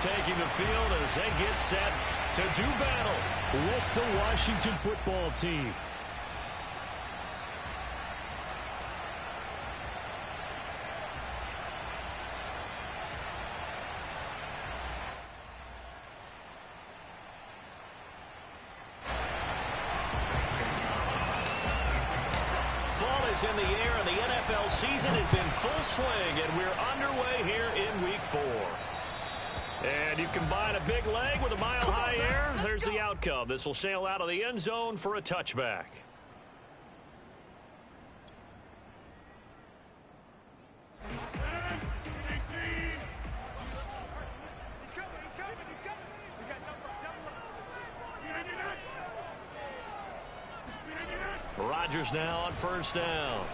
taking the field as they get set to do battle with the Washington football team. In the air, and the NFL season is in full swing, and we're underway here in Week 4. And you combine a big leg with a mile-high air, there's the outcome. This will sail out of the end zone for a touchback. Rodgers now on first down.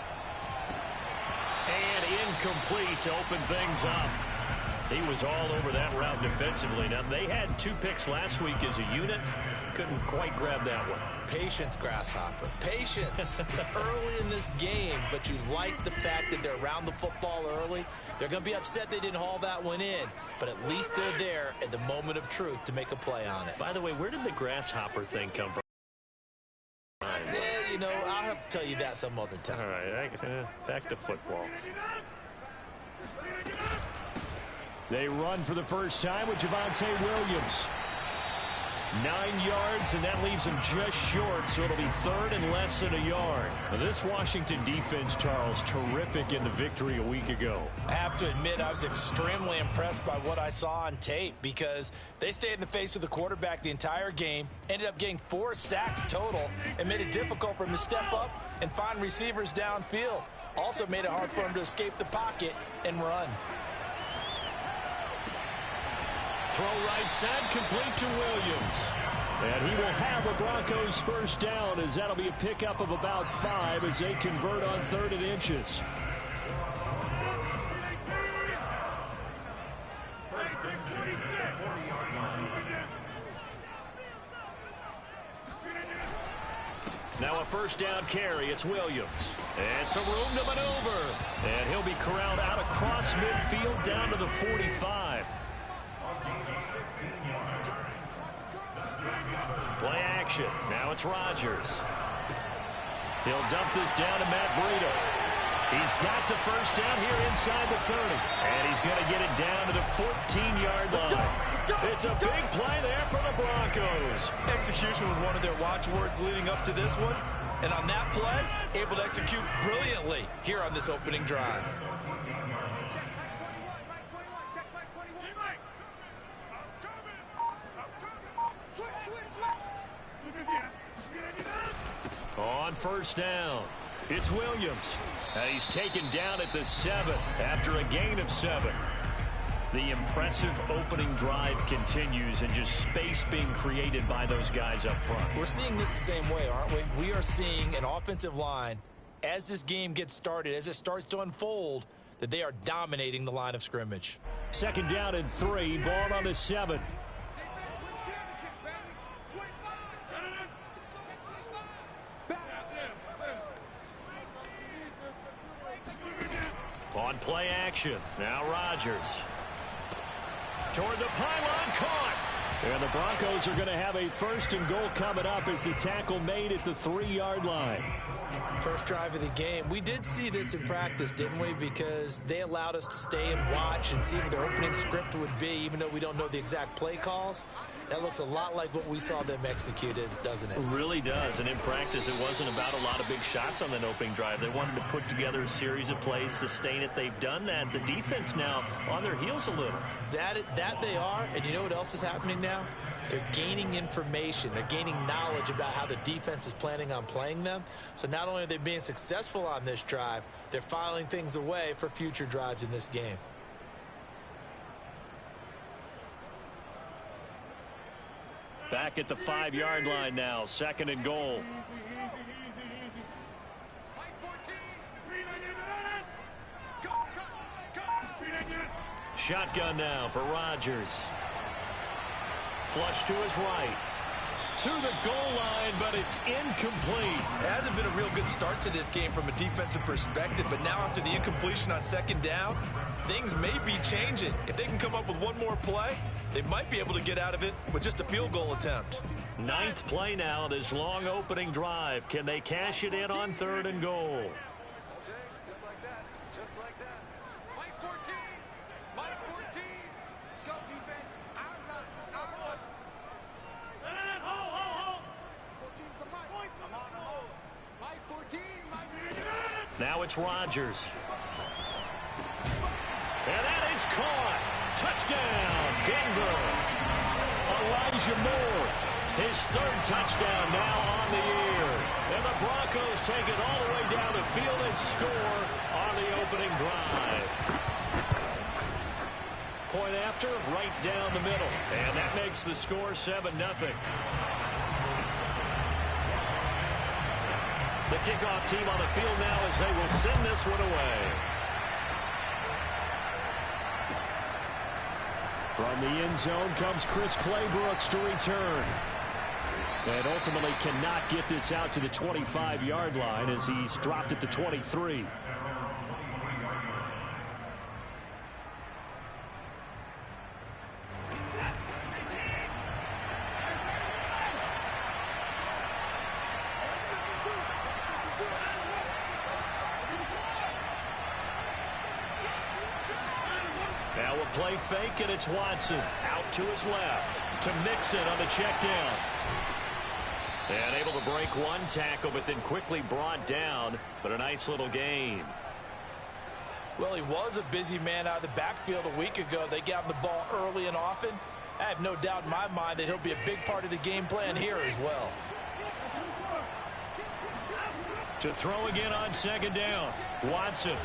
And incomplete to open things up. He was all over that route defensively. Now, they had 2 picks last week as a unit. Couldn't quite grab that one. Patience, Grasshopper. Patience. It's early in this game, but you like the fact that they're around the football early. They're going to be upset they didn't haul that one in, but at least they're there at the moment of truth to make a play on it. By the way, where did the Grasshopper thing come from? Yeah, you know, I'll have to tell you that some other time. All right, back to football. They run for the first time with Javonte Williams. 9 yards, and that leaves him just short, so it'll be third and less than a yard. Now, this Washington defense, Charles, terrific in the victory a week ago. I have to admit, I was extremely impressed by what I saw on tape because they stayed in the face of the quarterback the entire game, ended up getting 4 sacks total, and made it difficult for him to step up and find receivers downfield. Also made it hard for him to escape the pocket and run. Throw right side, complete to Williams. And he will have a Broncos first down, as that'll be a pickup of about 5 as they convert on 3rd and inches. Now a first down carry. It's Williams. And some room to maneuver. And he'll be corralled out across midfield down to the 45. Play action. Now it's Rodgers. He'll dump this down to Matt Breida. He's got the first down here inside the 30. And he's going to get it down to the 14-yard line. It's a big play there for the Broncos. Execution was one of their watchwords leading up to this one. And on that play, able to execute brilliantly here on this opening drive. On first down, it's Williams. And he's taken down at the 7 after a gain of 7. The impressive opening drive continues, and just space being created by those guys up front. We're seeing this the same way, aren't we? We are seeing an offensive line, as this game gets started, as it starts to unfold, that they are dominating the line of scrimmage. 2nd down and 3, ball on the 7. On play action, now Rodgers. Toward the pylon, caught. And the Broncos are going to have a 1st and goal coming up as the tackle made at the 3-yard line. First drive of the game. We did see this in practice, didn't we? Because they allowed us to stay and watch and see what their opening script would be, even though we don't know the exact play calls. That looks a lot like what we saw them execute, doesn't it? It really does. And in practice, it wasn't about a lot of big shots on that opening drive. They wanted to put together a series of plays, sustain it. They've done that. The defense now on their heels a little. That they are, and you know what else is happening now? They're gaining information. They're gaining knowledge about how the defense is planning on playing them. So not only are they being successful on this drive, they're filing things away for future drives in this game. Back at the 5-yard line now, 2nd and goal. Shotgun now for Rodgers. Flush to his right. to the goal line, but it's incomplete. It hasn't been a real good start to this game from a defensive perspective, but now after the incompletion on second down, things may be changing. If they can come up with one more play, they might be able to get out of it with just a field goal attempt. 9th play now, this long opening drive. Can they cash it in on 3rd and goal? Just like that. Just like that. Mike 14. Mike 14. Let's go, defense. Our time. It's our time. 14's the Mike. Mike 14. Mike 14. Now it's Rodgers. And that is caught. Touchdown, Denver. Elijah Moore, his 3rd touchdown now on the year. And the Broncos take it all the way down the field and score on the opening drive. Point after, right down the middle. And that makes the score 7-0. The kickoff team on the field now as they will send this one away. From the end zone comes Chris Claybrooks to return. And ultimately cannot get this out to the 25-yard line as he's dropped at the 23. Now a play fake, and it's Watson out to his left to Mixon on the check down. And able to break one tackle, but then quickly brought down. But a nice little gain. Well, he was a busy man out of the backfield a week ago. They got him the ball early and often. I have no doubt in my mind that he'll be a big part of the game plan here as well. To throw again on second down. Watson.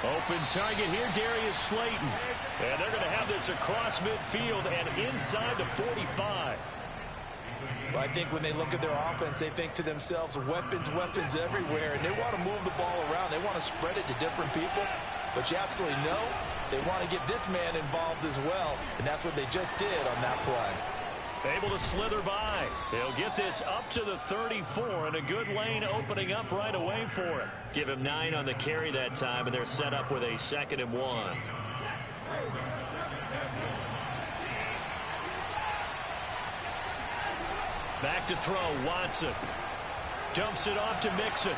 Open target here, Darius Slayton. And they're going to have this across midfield and inside the 45. Well, I think when they look at their offense, they think to themselves, weapons, weapons everywhere, and they want to move the ball around. They want to spread it to different people. But you absolutely know they want to get this man involved as well, and that's what they just did on that play. Able to slither by. He'll get this up to the 34, and a good lane opening up right away for him. Give him 9 on the carry that time, and they're set up with a 2nd and 1. Back to throw, Watson. Dumps it off to Mixon.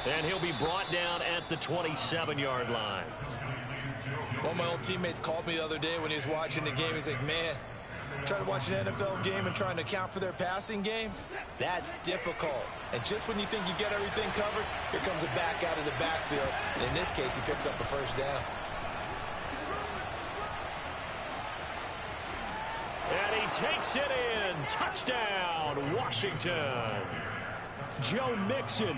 And he'll be brought down at the 27-yard line. One of my old teammates called me the other day when he was watching the game. He's like, man, trying to watch an NFL game and trying to account for their passing game, that's difficult. And just when you think you get everything covered, here comes a back out of the backfield. And in this case, he picks up a first down. And he takes it in. Touchdown, Washington. Joe Mixon,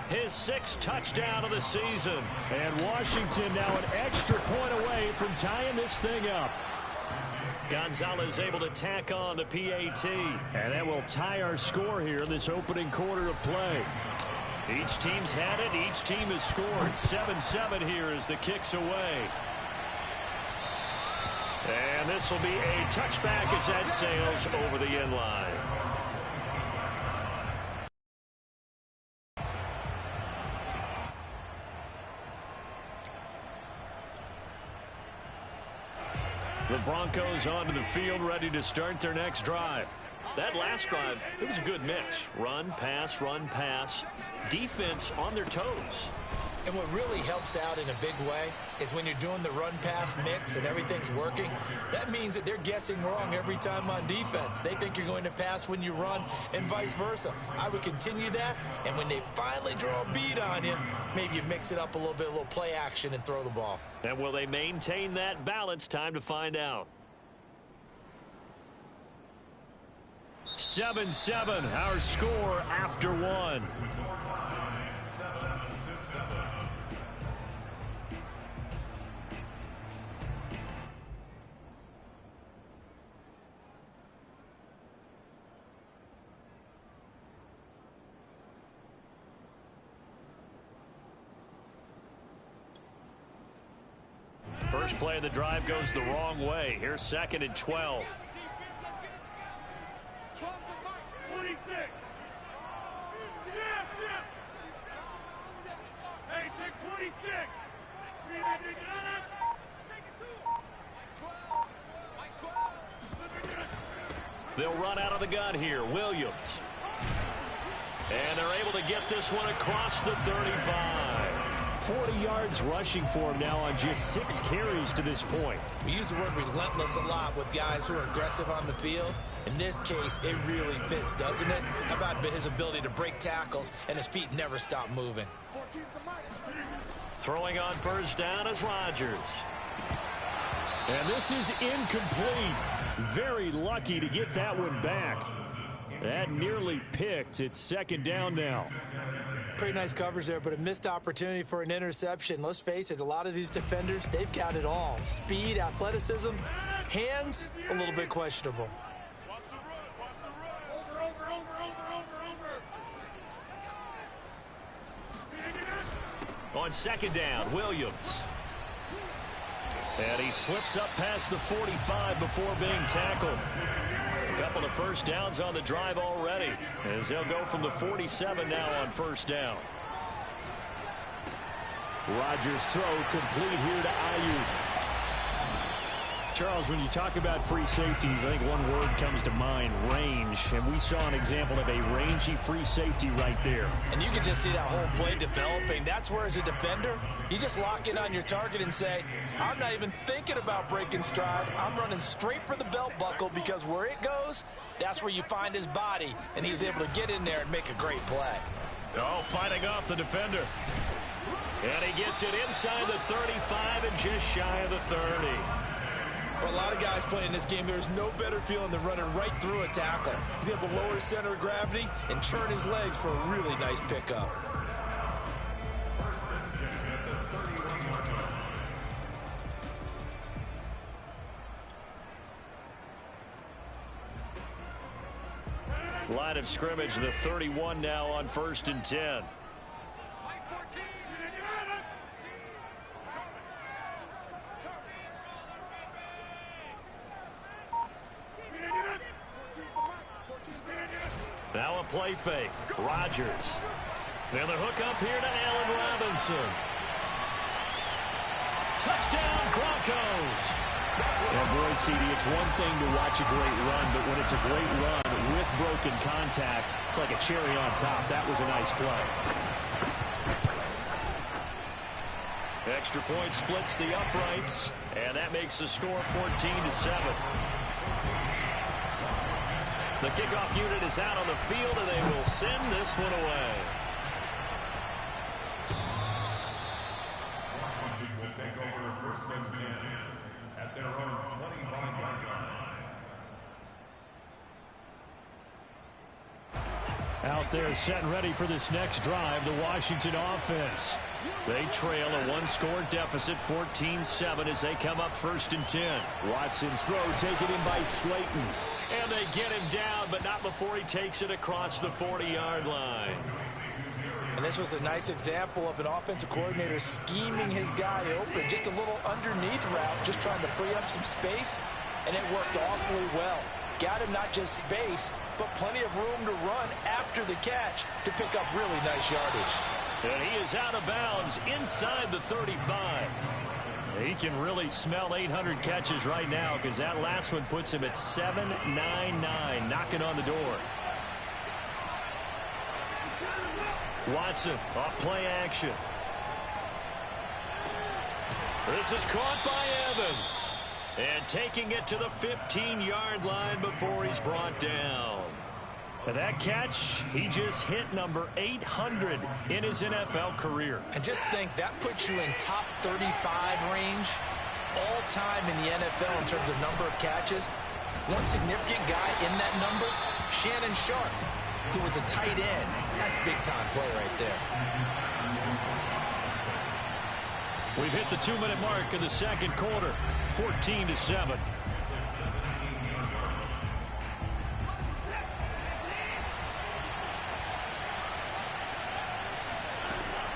his 6th touchdown of the season. And Washington now an extra point away from tying this thing up. Gonzalez able to tack on the PAT. And that will tie our score here in this opening quarter of play. Each team's had it. Each team has scored. 7-7 here as the kick's away. And this will be a touchback as that sails over the end line. The Broncos onto the field, ready to start their next drive. That last drive, it was a good mix. Run, pass, defense on their toes. And what really helps out in a big way is when you're doing the run-pass mix and everything's working, that means that they're guessing wrong every time on defense. They think you're going to pass when you run and vice versa. I would continue that, and when they finally draw a bead on you, maybe you mix it up a little bit, a little play action, and throw the ball. And will they maintain that balance? Time to find out. 7-7, our score after one. First play of the drive goes the wrong way. Here's 2nd and 12. 12 They'll run out of the gun here. Williams. And they're able to get this one across the 35. 40 yards rushing for him now on just 6 carries to this point. We use the word relentless a lot with guys who are aggressive on the field. In this case, it really fits, doesn't it? How about his ability to break tackles and his feet never stop moving? Throwing on first down is Rodgers. And this is incomplete. Very lucky to get that one back. That nearly picked. It's second down now. Pretty nice coverage there, but a missed opportunity for an interception. Let's face it, a lot of these defenders, they've got it all. Speed, athleticism, hands, a little bit questionable. Watch the run. Watch the run. Over. On second down, Williams. And he slips up past the 45 before being tackled. A couple of first downs on the drive already, as they'll go from the 47 now on first down. Rodgers' throw complete here to Ayuk. Charles, when you talk about free safeties, I think one word comes to mind, range. And we saw an example of a rangy free safety right there. And you can just see that whole play developing. That's where, as a defender, you just lock in on your target and say, I'm not even thinking about breaking stride. I'm running straight for the belt buckle, because where it goes, that's where you find his body. And he was able to get in there and make a great play. Oh, fighting off the defender. And he gets it inside the 35 and just shy of the 30. For a lot of guys playing this game, there's no better feeling than running right through a tackle. He's able to lower his center of gravity and churn his legs for a really nice pickup. Line of scrimmage, the 31 now on first and 10. Now a play fake. Rodgers. Then the hook up here to Allen Robinson. Touchdown, Broncos. And boy, CD, it's one thing to watch a great run, but when it's a great run with broken contact, it's like a cherry on top. That was a nice play. Extra point splits the uprights, and that makes the score 14-7. The kickoff unit is out on the field, and they will send this one away. Washington will take over first and 10 at their own 25-yard line. Out there set and ready for this next drive, the Washington offense. They trail a one-score deficit, 14-7, as they come up first and 10. Watson's throw taken in by Slayton. And they get him down, but not before he takes it across the 40-yard line. And this was a nice example of an offensive coordinator scheming his guy open. Just a little underneath route, just trying to free up some space, and it worked awfully well. Got him not just space, but plenty of room to run after the catch to pick up really nice yardage. And he is out of bounds inside the 35. He can really smell 800 catches right now, because that last one puts him at 799, knocking on the door. Watson off play action. This is caught by Evans. And taking it to the 15-yard line before he's brought down. And that catch, he just hit number 800 in his NFL career. And just think, that puts you in top 35 range all time in the NFL in terms of number of catches. One significant guy in that number, Shannon Sharp, who was a tight end. That's big-time play right there. We've hit the 2-minute mark of the second quarter, 14-7.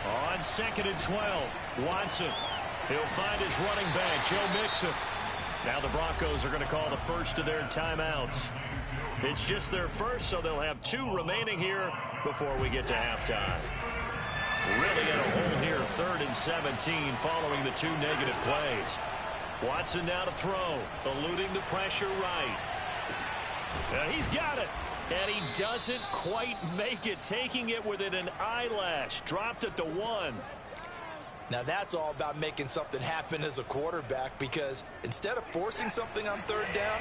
On second and 12, Watson. He'll find his running back, Joe Mixon. Now the Broncos are going to call the first of their timeouts. It's just their first, so they'll have 2 remaining here before we get to halftime. Really in a hole here, 3rd and 17 following the 2 negative plays. Watson now to throw, eluding the pressure right. He's got it. And he doesn't quite make it, taking it within an eyelash. Dropped at the 1. Now that's all about making something happen as a quarterback, because instead of forcing something on 3rd down,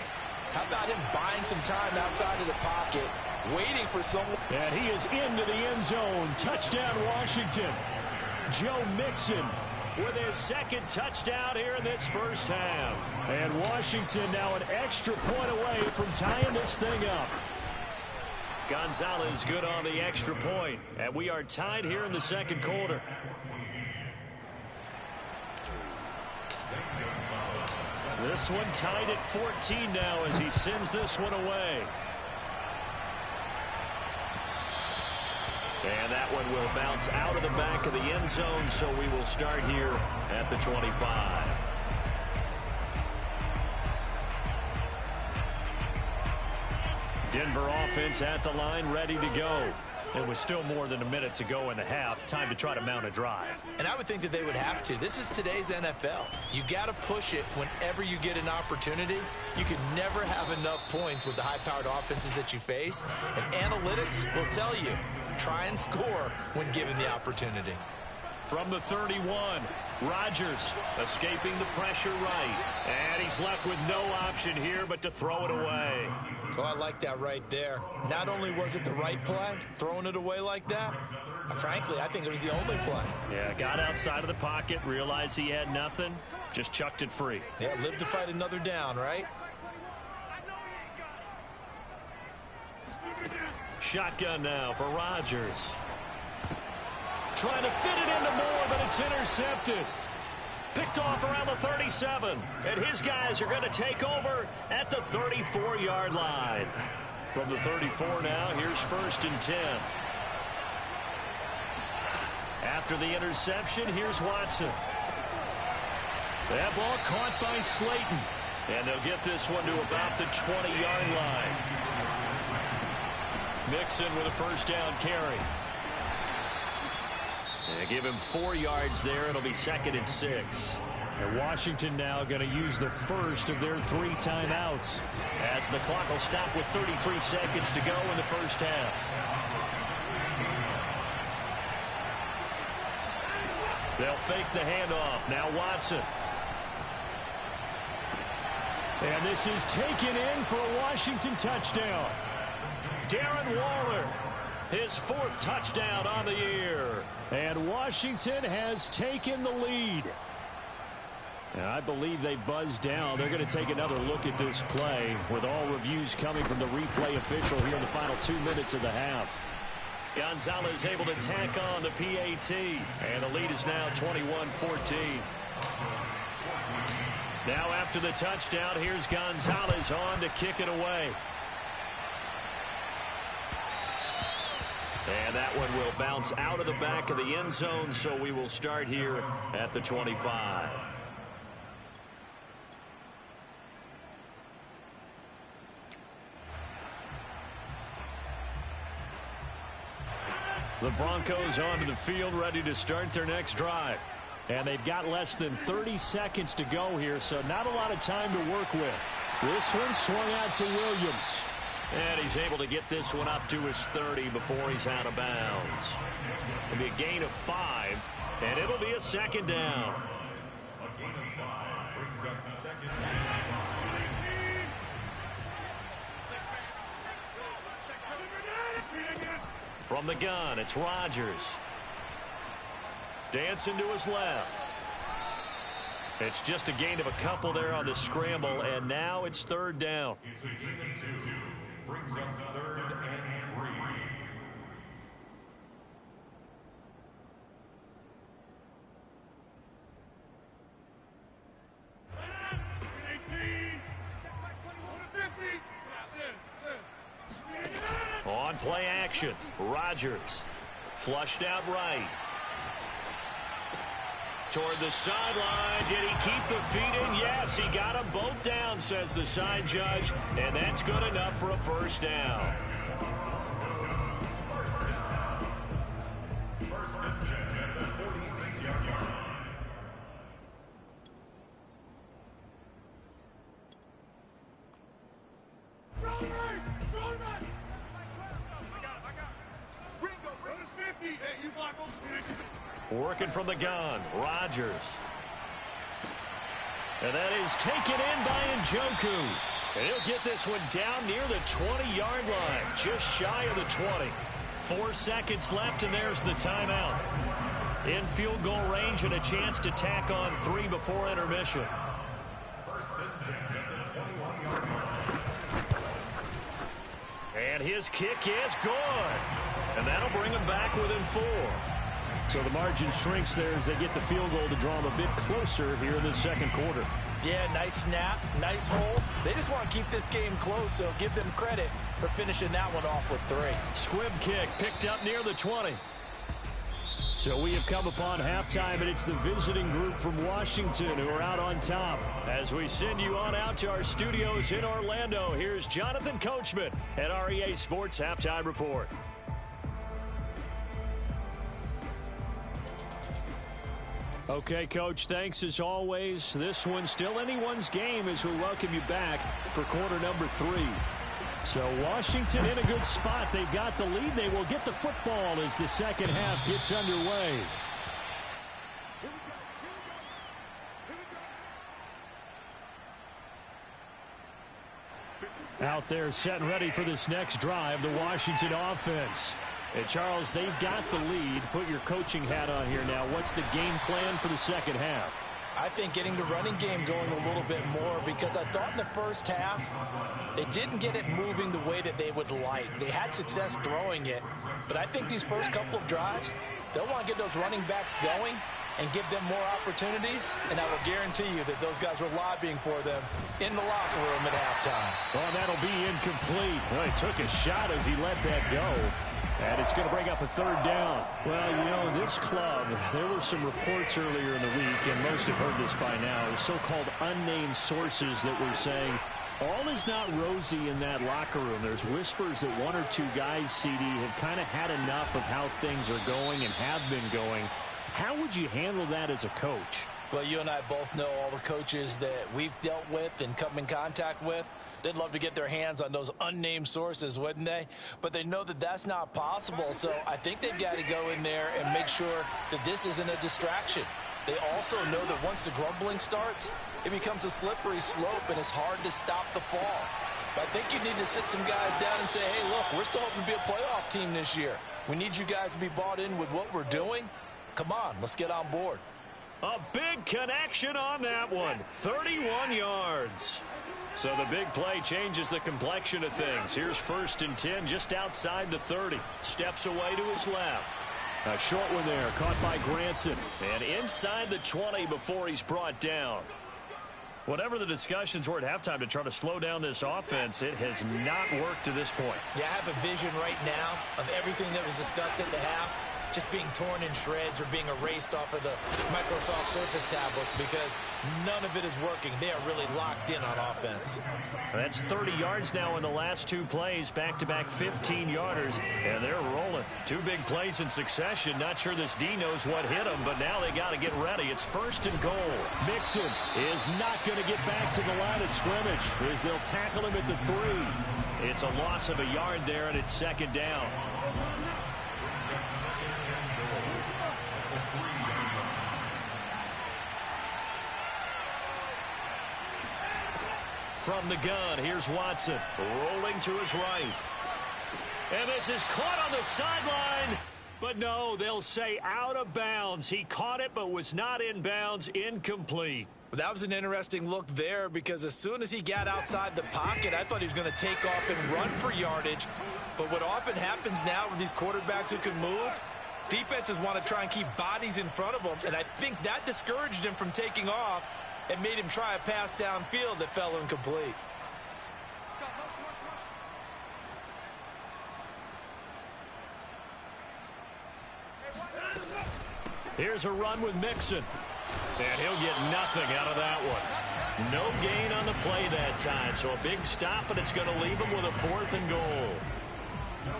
how about him buying some time outside of the pocket, waiting for someone. And he is into the end zone. Touchdown, Washington. Joe Mixon with his 2nd touchdown here in this first half. And Washington now an extra point away from tying this thing up. Gonzalez good on the extra point. And we are tied here in the 2nd quarter. This one tied at 14 now as he sends this one away. And that one will bounce out of the back of the end zone, so we will start here at the 25. Denver offense at the line, ready to go. It was still more than a minute to go in the half. Time to try to mount a drive. And I would think that they would have to. This is today's NFL. You got to push it whenever you get an opportunity. You can never have enough points with the high-powered offenses that you face. And analytics will tell you, try and score when given the opportunity. From the 31, Rodgers escaping the pressure right. And he's left with no option here but to throw it away. Oh, I like that right there. Not only was it the right play, throwing it away like that, frankly, I think it was the only play. Yeah, got outside of the pocket, realized he had nothing, just chucked it free. Yeah, live to fight another down, right? Shotgun now for Rodgers. Trying to fit it into Moore, but it's intercepted. Picked off around the 37. And his guys are going to take over at the 34-yard line. From the 34 now, here's 1st and 10. After the interception, here's Watson. That ball caught by Slayton. And they'll get this one to about the 20-yard line. Mixon with a 1st down carry. And give him 4 yards there. It'll be 2nd and 6. And Washington now going to use the first of their 3 timeouts. As the clock will stop with 33 seconds to go in the first half. They'll fake the handoff. Now Watson. And this is taken in for a Washington touchdown. Darren Waller, his 4th touchdown on the year. And Washington has taken the lead. And I believe they buzzed down. They're going to take another look at this play with all reviews coming from the replay official here in the final 2 minutes of the half. Gonzalez able to tack on the PAT. And the lead is now 21-14. Now after the touchdown, here's Gonzalez on to kick it away. And that one will bounce out of the back of the end zone, so we will start here at the 25. The Broncos onto the field, ready to start their next drive. And they've got less than 30 seconds to go here, so not a lot of time to work with. This one swung out to Williams. And he's able to get this one up to his 30 before he's out of bounds. It'll be a gain of 5, and it'll be a 2nd down. A gain of 5 brings up 2nd down. From the gun, it's Rodgers. Dancing to his left. It's just a gain of a couple there on the scramble, and now it's 3rd down. It's a gain of 2. Brings up 3rd and 3. On play action, Rodgers. Flushed out right. Toward the sideline. Did he keep the feet in? Yes, he got them both down, says the side judge. And that's good enough for a first down. First and 10 at the 46-yard line. Working from the gun, Rodgers. And that is taken in by Njoku. And he'll get this one down near the 20-yard line, just shy of the 20. 4 seconds left, and there's the timeout. In field goal range and a chance to tack on 3 before intermission. First and 10 at the 21-yard line. And his kick is good. And that'll bring him back within 4. So the margin shrinks there as they get the field goal to draw them a bit closer here in the second quarter. Yeah, nice snap, nice hold. They just want to keep this game close, so give them credit for finishing that one off with 3. Squib kick picked up near the 20. So we have come upon halftime, and it's the visiting group from Washington who are out on top. As we send you on out to our studios in Orlando, here's Jonathan Coachman at REA Sports Halftime Report. Okay, Coach, thanks as always. This one's still anyone's game as we welcome you back for quarter number 3. So Washington in a good spot. They've got the lead. They will get the football as the second half gets underway. Out there set and ready for this next drive, the Washington offense. And Charles, they've got the lead. Put your coaching hat on here now. What's the game plan for the second half? I think getting the running game going a little bit more, because I thought in the first half they didn't get it moving the way that they would like. They had success throwing it, but I think these first couple of drives, they'll want to get those running backs going and give them more opportunities, and I will guarantee you that those guys were lobbying for them in the locker room at halftime. Well, that'll be incomplete. Well, he took a shot as he let that go. And it's going to bring up a third down. Well, you know, this club, there were some reports earlier in the week, and most have heard this by now, so-called unnamed sources that were saying all is not rosy in that locker room. There's whispers that 1 or 2 guys, CD, have kind of had enough of how things are going and have been going. How would you handle that as a coach? Well, you and I both know all the coaches that we've dealt with and come in contact with. They'd love to get their hands on those unnamed sources, wouldn't they? But they know that that's not possible, so I think they've got to go in there and make sure that this isn't a distraction. They also know that once the grumbling starts, it becomes a slippery slope, and it's hard to stop the fall. But I think you need to sit some guys down and say, hey, look, we're still hoping to be a playoff team this year. We need you guys to be bought in with what we're doing. Come on, let's get on board. A big connection on that one. 31 yards. So the big play changes the complexion of things. Here's 1st and 10 just outside the 30. Steps away to his left. A short one there, caught by Granson. And inside the 20 before he's brought down. Whatever the discussions were at halftime to try to slow down this offense, it has not worked to this point. Yeah, I have a vision right now of everything that was discussed at the half just being torn in shreds or being erased off of the Microsoft Surface tablets, because none of it is working. They are really locked in on offense. That's 30 yards now in the last 2 plays, back-to-back 15-yarders, and they're rolling. 2 big plays in succession. Not sure this D knows what hit him, but now they got to get ready. It's 1st and goal. Mixon is not going to get back to the line of scrimmage as they'll tackle him at the 3. It's a loss of a yard there, and it's 2nd down. From the gun, here's Watson, rolling to his right. And this is caught on the sideline. But no, they'll say out of bounds. He caught it, but was not in bounds. Incomplete. That was an interesting look there, because as soon as he got outside the pocket, I thought he was going to take off and run for yardage. But what often happens now with these quarterbacks who can move, defenses want to try and keep bodies in front of them. And I think that discouraged him from taking off and made him try a pass downfield that fell incomplete. Here's a run with Mixon. And he'll get nothing out of that one. No gain on the play that time, so a big stop, and it's going to leave him with a 4th and goal.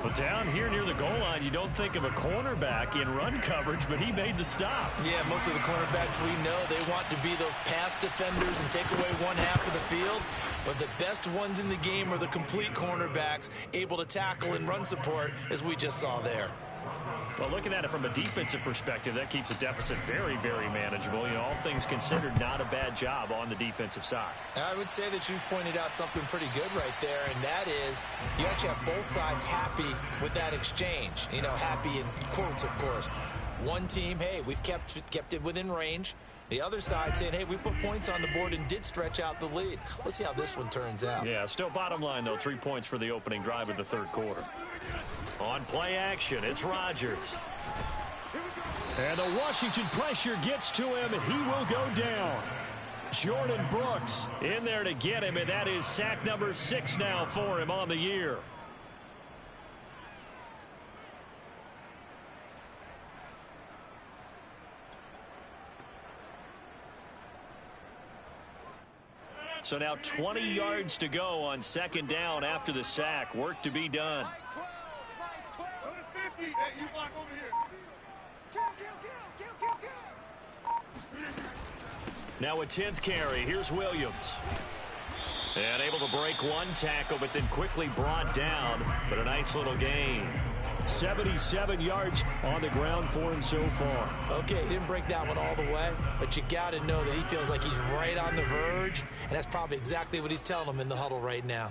But down here near the goal line, you don't think of a cornerback in run coverage, but he made the stop. Yeah, most of the cornerbacks we know, they want to be those pass defenders and take away one half of the field. But the best ones in the game are the complete cornerbacks, able to tackle and run support, as we just saw there. Well, looking at it from a defensive perspective, that keeps the deficit very, very manageable. You know, all things considered, not a bad job on the defensive side. I would say that you've pointed out something pretty good right there, and that is you actually have both sides happy with that exchange. You know, happy in quotes, of course. One team, hey, we've kept it within range. The other side saying, hey, we put points on the board and did stretch out the lead. Let's see how this one turns out. Yeah, still bottom line, though, 3 points for the opening drive of the 3rd quarter. On play action, it's Rodgers. And the Washington pressure gets to him, and he will go down. Jordan Brooks in there to get him, and that is sack number 6 now for him on the year. So now 20 yards to go on 2nd down after the sack. Work to be done. Now a 10th carry. Here's Williams. And able to break one tackle, but then quickly brought down. But a nice little gain. 77 yards on the ground for him so far. Okay, he didn't break that one all the way, but you got to know that he feels like he's right on the verge, and that's probably exactly what he's telling them in the huddle right now.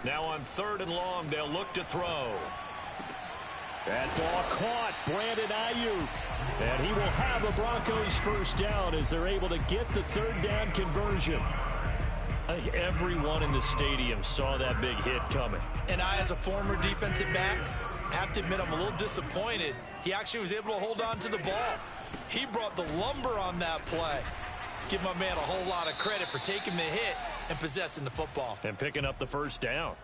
Now on 3rd and long, they'll look to throw. That ball caught. Brandon Ayuk. And he will have a Broncos 1st down as they're able to get the 3rd down conversion. I think everyone in the stadium saw that big hit coming. And I, as a former defensive back, have to admit I'm a little disappointed. He actually was able to hold on to the ball. He brought the lumber on that play. Give my man a whole lot of credit for taking the hit and possessing the football. And picking up the 1st down.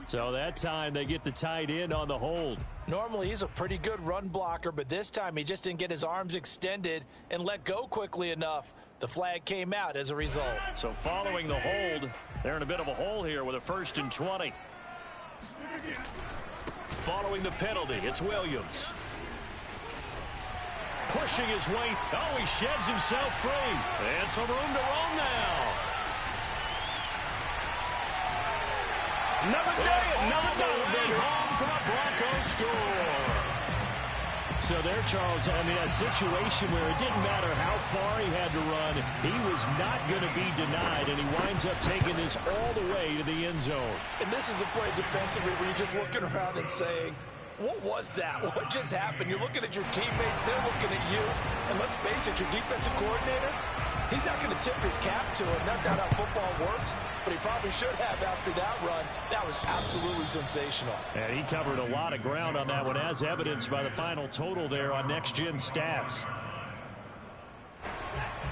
So that time they get the tight end on the hold. Normally he's a pretty good run blocker, but this time he just didn't get his arms extended and let go quickly enough. The flag came out as a result. So following the hold, they're in a bit of a hole here with a 1st and 20. Following the penalty, it's Williams. Pushing his way. Oh, he sheds himself free. And some room to roam now. Another day, another way home for the Broncos score. So there, Charles, I mean, a situation where it didn't matter how far he had to run, he was not going to be denied, and he winds up taking this all the way to the end zone. And this is a play defensively where you're just looking around and saying, what was that? What just happened? You're looking at your teammates, they're looking at you, and let's face it, your defensive coordinator, he's not going to tip his cap to him. That's not how football works, but he probably should have after that run. That was absolutely sensational. And he covered a lot of ground on that one, as evidenced by the final total there on Next Gen Stats.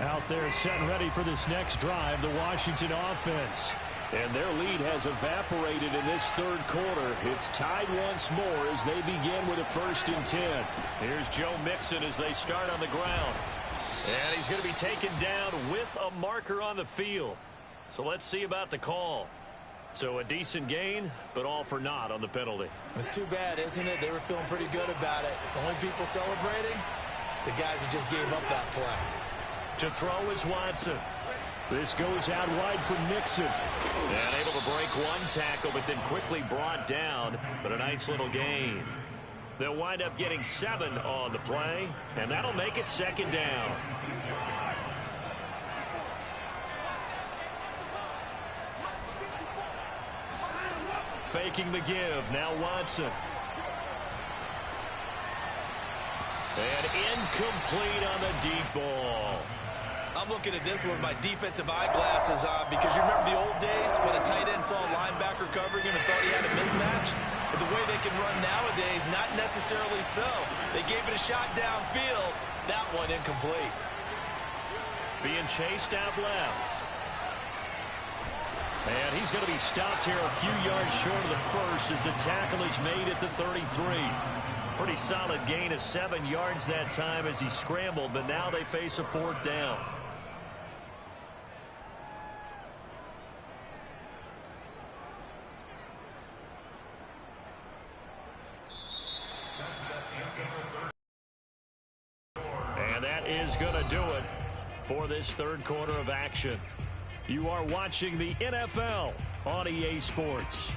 Out there set and ready for this next drive, the Washington offense. And their lead has evaporated in this 3rd quarter. It's tied once more as they begin with a 1st and 10. Here's Joe Mixon as they start on the ground. And he's going to be taken down with a marker on the field. So let's see about the call. So a decent gain, but all for naught on the penalty. It's too bad, isn't it? They were feeling pretty good about it. The only people celebrating, the guys who just gave up that play. To throw is Watson. This goes out wide for Mixon. And able to break one tackle, but then quickly brought down. But a nice little gain. They'll wind up getting 7 on the play, and that'll make it 2nd down. Faking the give, now Watson. And incomplete on the deep ball. I'm looking at this with my defensive eyeglasses on because you remember the old days when a tight end saw a linebacker covering him and thought he had a mismatch? But the way they can run nowadays, not necessarily so. They gave it a shot downfield. That one incomplete. Being chased out left. And he's going to be stopped here a few yards short of the first as the tackle is made at the 33. Pretty solid gain of 7 yards that time as he scrambled, but now they face a 4th down. And that is going to do it for this third quarter of action. You are watching the NFL on EA Sports.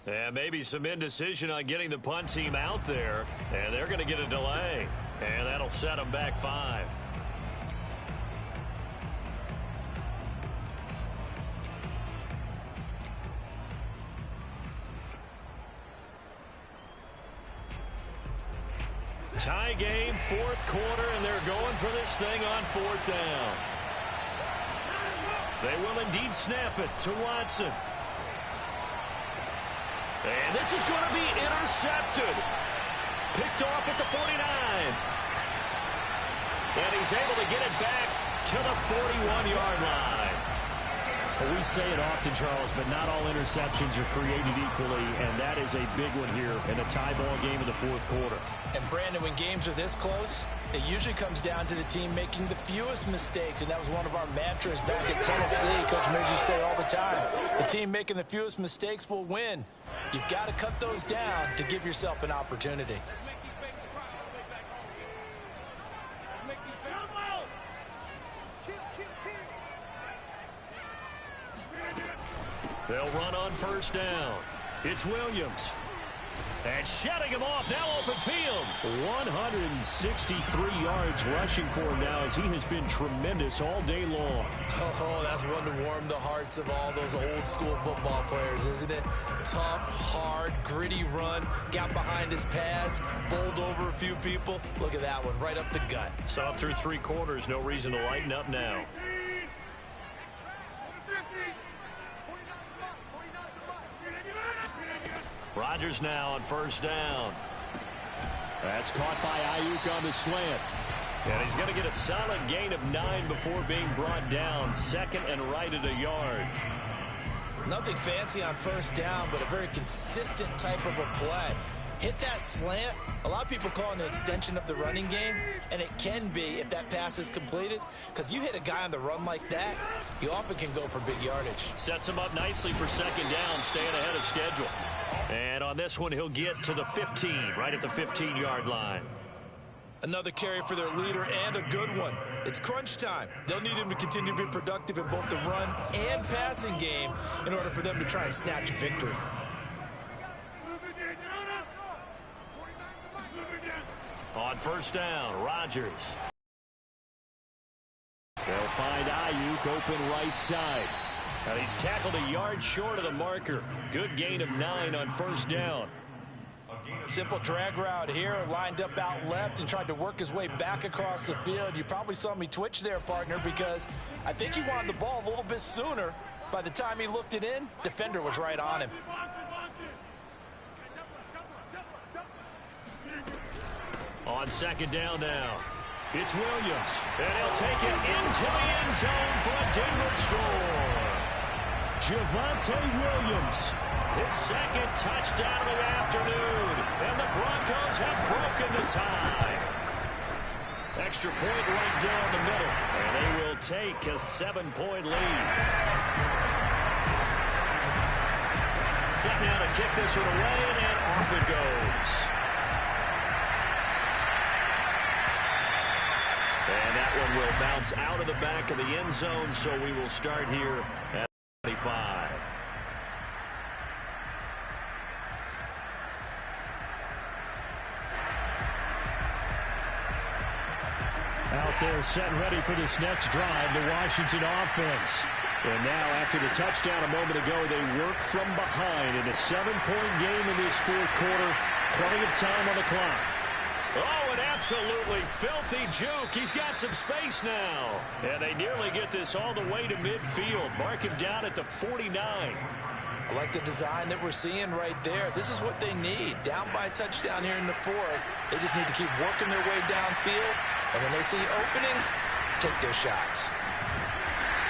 And maybe some indecision on getting the punt team out there. And they're going to get a delay. And that'll set them back 5. Tie game, 4th quarter, and they're going for this thing on 4th down. They will indeed snap it to Watson. And this is going to be intercepted. Picked off at the 49. And he's able to get it back to the 41-yard line. Well, we say it often, Charles, but not all interceptions are created equally, and that is a big one here in a tie ball game in the 4th quarter. And, Brandon, when games are this close, it usually comes down to the team making the fewest mistakes, and that was one of our mantras back at Tennessee. Coach Mears used to say all the time, the team making the fewest mistakes will win. You've got to cut those down to give yourself an opportunity. They'll run on 1st down. It's Williams. And shutting him off, now open field. 163 yards rushing for him now as he has been tremendous all day long. Oh, that's one to warm the hearts of all those old school football players, isn't it? Tough, hard, gritty run, got behind his pads, bowled over a few people. Look at that one, right up the gut. Saw through 3 quarters, no reason to lighten up now. Rodgers now on 1st down. That's caught by Ayuk on the slant. And he's going to get a solid gain of 9 before being brought down. 2nd and right at a yard. Nothing fancy on 1st down, but a very consistent type of a play. Hit that slant. A lot of people call it an extension of the running game, and it can be if that pass is completed, because you hit a guy on the run like that, you often can go for big yardage. Sets him up nicely for 2nd down, staying ahead of schedule. And on this one, he'll get to the 15, right at the 15-yard line. Another carry for their leader, and a good one. It's crunch time. They'll need him to continue to be productive in both the run and passing game in order for them to try and snatch a victory. On first down. Rodgers. They'll find Ayuk open right side. And he's tackled a yard short of the marker. Good gain of 9 on first down. Simple drag route here, lined up out left and tried to work his way back across the field. You probably saw me twitch there, partner, because I think he wanted the ball a little bit sooner. By the time he looked it in, defender was right on him. On second down now, it's Williams. And he'll take it into the end zone for a Denver score. Javonte Williams. His second touchdown of the afternoon. And the Broncos have broken the tie. Extra point right down the middle. And they will take a 7-point lead. Set now to kick this one away, and off it goes. And that one will bounce out of the back of the end zone, so we will start here at 25. Out there set ready for this next drive, the Washington offense. And now after the touchdown a moment ago, they work from behind in a 7-point game in this fourth quarter. Plenty of time on the clock. Oh, an absolutely filthy juke. He's got some space now. And they nearly get this all the way to midfield. Mark him down at the 49. I like the design that we're seeing right there. This is what they need. Down by a touchdown here in the fourth. They just need to keep working their way downfield. And when they see openings, take their shots.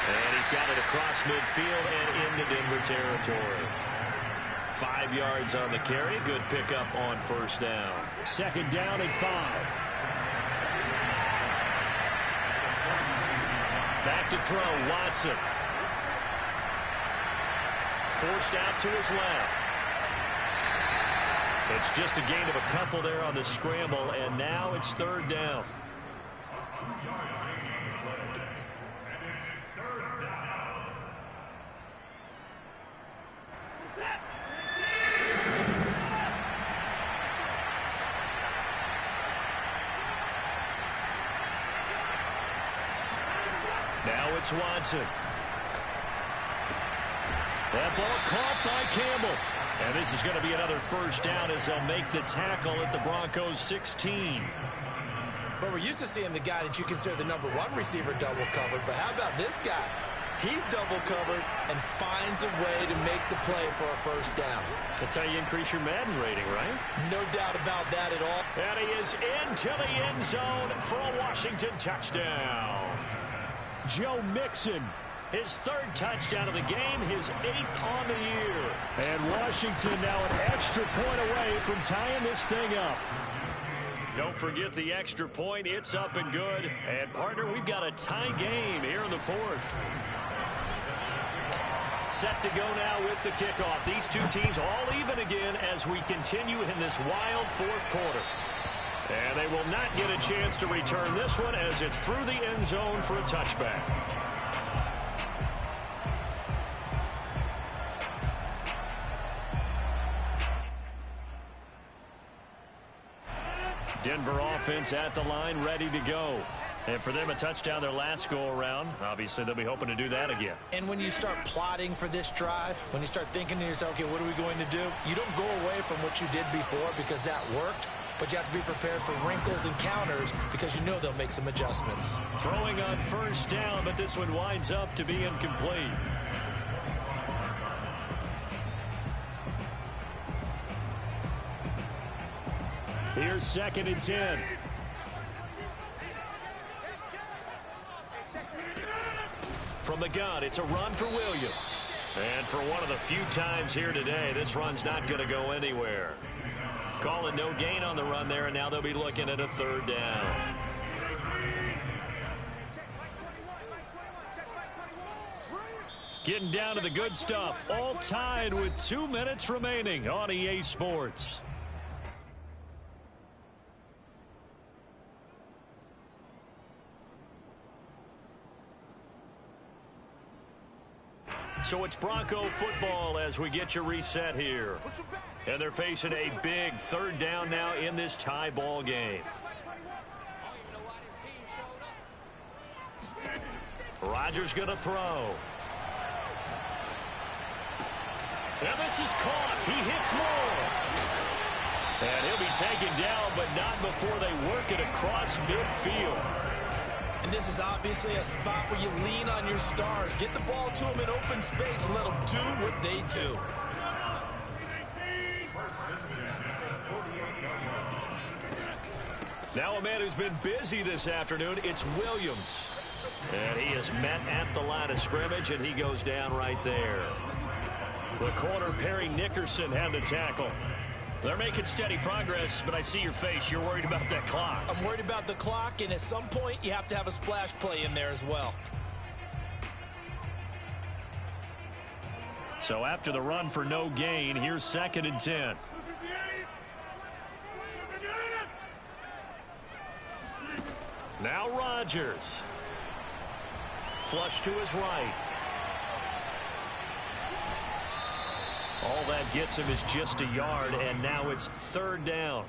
And he's got it across midfield and into Denver territory. 5 yards on the carry. Good pickup on first down. Second down and 5. Back to throw, Watson. Forced out to his left. It's just a gain of a couple there on the scramble, and now it's third down. Now it's Watson. That ball caught by Campbell. And this is going to be another first down as they'll make the tackle at the Broncos 16. But we're used to seeing the guy that you consider the number 1 receiver double covered. But how about this guy? He's double covered and finds a way to make the play for a first down. That's how you increase your Madden rating, right? No doubt about that at all. And he is into the end zone for a Washington touchdown. Joe Mixon. His third touchdown of the game, his 8th on the year. And Washington now an extra point away from tying this thing up. Don't forget the extra point. It's up and good. And, partner, we've got a tie game here in the fourth. Set to go now with the kickoff. These two teams all even again as we continue in this wild fourth quarter. And they will not get a chance to return this one as it's through the end zone for a touchback. Denver offense at the line, ready to go. And for them, a touchdown their last go-around. Obviously, they'll be hoping to do that again. And when you start plotting for this drive, when you start thinking to yourself, okay, what are we going to do? You don't go away from what you did before because that worked. But you have to be prepared for wrinkles and counters because you know they'll make some adjustments. Throwing on first down, but this one winds up to be incomplete. Here's second and 10. From the gun, it's a run for Williams. And for one of the few times here today, this run's not going to go anywhere. Calling no gain on the run there, and now they'll be looking at a third down. Getting down to the good stuff, all tied with 2 minutes remaining on EA Sports. So it's Bronco football as we get you reset here. And they're facing a big third down now in this tie ball game. Rodgers going to throw. And this is caught. He hits more. And he'll be taken down, but not before they work it across midfield. And this is obviously a spot where you lean on your stars. Get the ball to them in open space and let them do what they do. Now a man who's been busy this afternoon, it's Williams. And he is met at the line of scrimmage, and he goes down right there. The corner, Perry Nickerson, had the tackle. They're making steady progress, but I see your face. You're worried about that clock. I'm worried about the clock, and at some point, you have to have a splash play in there as well. So after the run for no gain, here's 2nd and 10. Now Rodgers. Flush to his right. All that gets him is just a yard, and now it's 3rd down.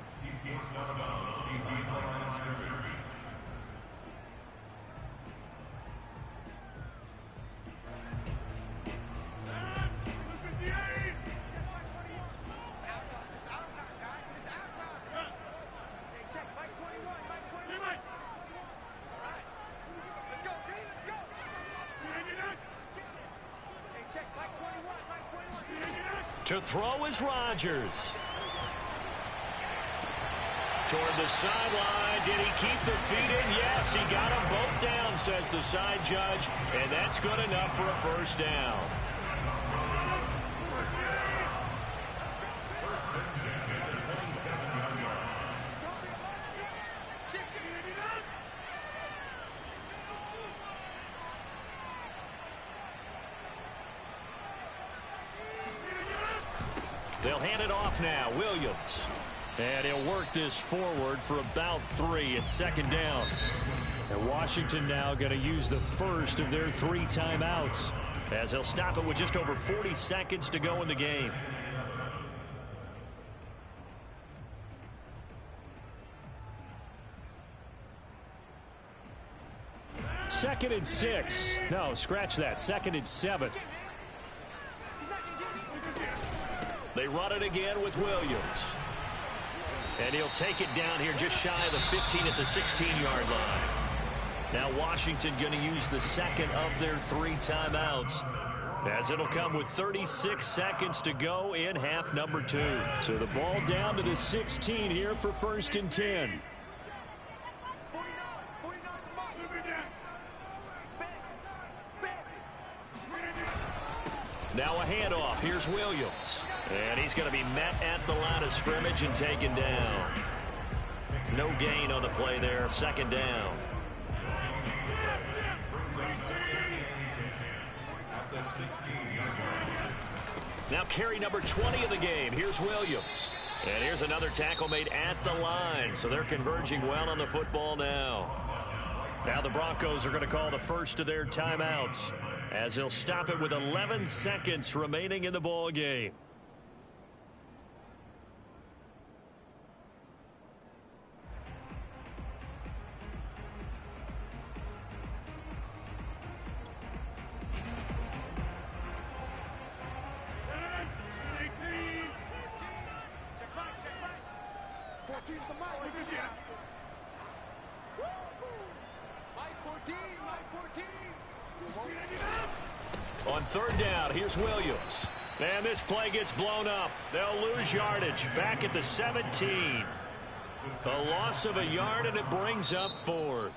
To throw is Rodgers. Toward the sideline. Did he keep the feet in? Yes, he got them both down, says the side judge. And that's good enough for a 1st down. They'll hand it off now. Williams. And he'll work this forward for about 3 at 2nd down. And Washington now going to use the first of their 3 timeouts, as he'll stop it with just over 40 seconds to go in the game. Second and 6. No, scratch that. 2nd and 7. They run it again with Williams. And he'll take it down here just shy of the 15 at the 16-yard line. Now Washington going to use the 2nd of their 3 timeouts, as it'll come with 36 seconds to go in half number 2. So the ball down to the 16 here for 1st and 10. Now a handoff. Here's Williams. And he's going to be met at the line of scrimmage and taken down. No gain on the play there. 2nd down. Now carry number 20 of the game. Here's Williams. And here's another tackle made at the line. So they're converging well on the football now. Now the Broncos are going to call the first of their timeouts, as they'll stop it with 11 seconds remaining in the ball game. On 3rd down, here's Williams. And this play gets blown up. They'll lose yardage back at the 17. A loss of a yard, and it brings up 4th.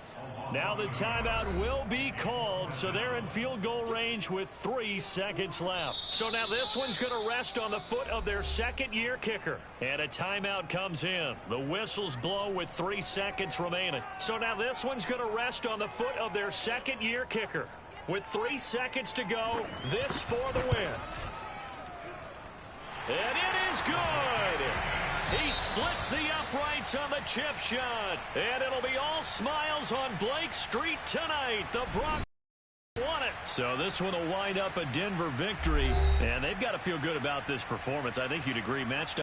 Now the timeout will be called, so they're in field goal range with 3 seconds left. So now this one's going to rest on the foot of their 2nd-year kicker. And a timeout comes in. The whistles blow with 3 seconds remaining. So now this one's going to rest on the foot of their 2nd-year kicker. With 3 seconds to go, this for the win. And it is good. He splits the uprights on the chip shot. And it'll be all smiles on Blake Street tonight. The Broncos won it. So this one will wind up a Denver victory. And they've got to feel good about this performance. I think you'd agree. Matched